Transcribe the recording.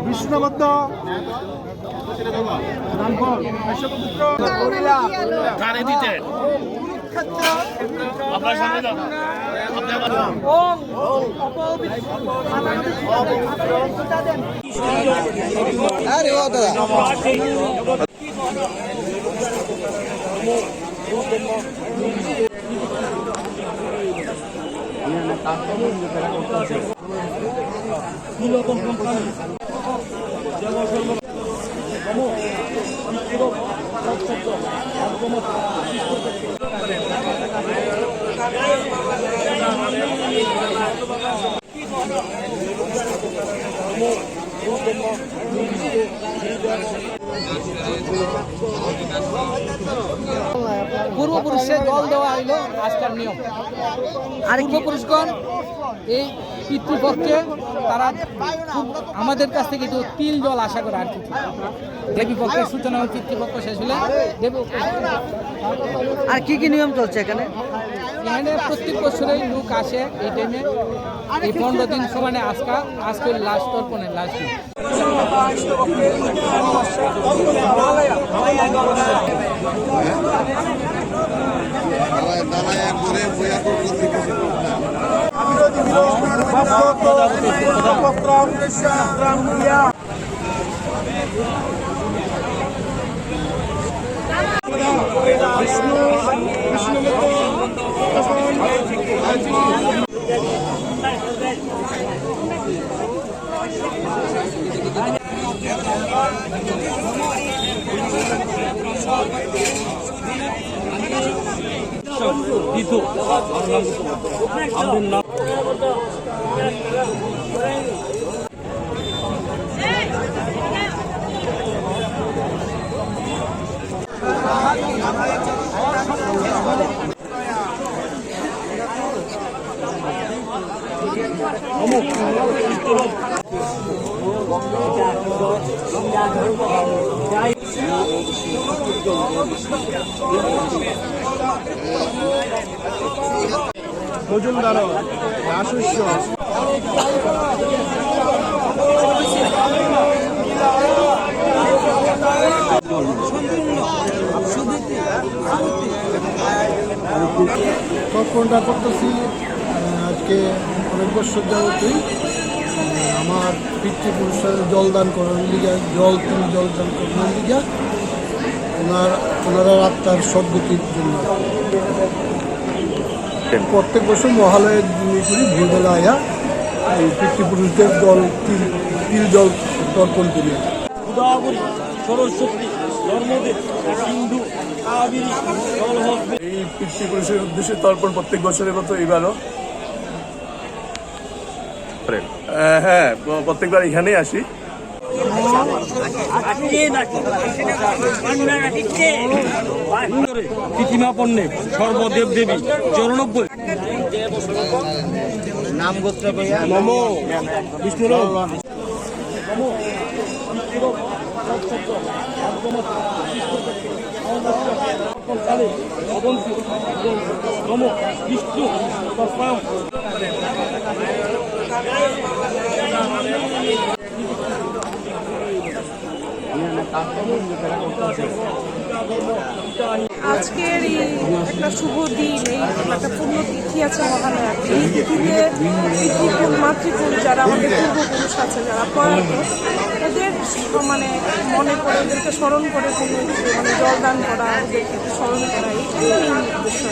বিষ্ণুবদ্ধ আপনার সামনে যান। আরে ও দাদা পূর্বপুরুষে জল দেওয়া হইল আজকাল নিয়ম। আর পূর্বপুরুষগণ এই পিতৃপক্ষে তারা আমাদের কাছ থেকে একটু তিল জল আশা করে আর কিছু দেবী পক্ষের সূচনা পিতৃপক্ষ শেষ হলে আর কি কি নিয়ম চলছে এখানে? এখানে প্রত্যেক বছরেই লোক আসে এই টাইমে, এই 15 দিন সমানে আজকে লাস্ট তর্পণের লাস্ট দিন। মজুমদার আশুষ্য তর্পণটা করতেছি আজকে অনেক বছর যাবতই আমার পিতৃপুরুষের জলদান করার লিগা তিনি জলদান করার লিগা ওনারা আত্মার সদ্গতির জন্য প্রত্যেক বছর মহালয়ের দিনে করি ভোরবেলা আয়া এই পিতৃপুরুষদের তিল জল তর্পণ করি। এই পিতৃপুরুষের উদ্দেশ্যে তর্পণ প্রত্যেক বছরের মতো এবারও। হ্যাঁ, প্রত্যেকবার এখানেই আসি। তিথিমা পণ্যে সর্বদেব দেবী 94 নাম গোত্র নমো বিষ্ণু বিষ্ণু আজকের এই একটা শুভ দিন, এই একটা পুণ্যতিথি আছে মহালয়া। এই তিথিতে মাতৃপুরুষ যারা আমাদের পূর্বপুরুষ আছে, যারা প্রয়াত, ওদের মানে মনে করে ওদেরকে স্মরণ করে কোনো মানে জলদান করা, ওদেরকে স্মরণ করা, এইটাই উদ্দেশ্য।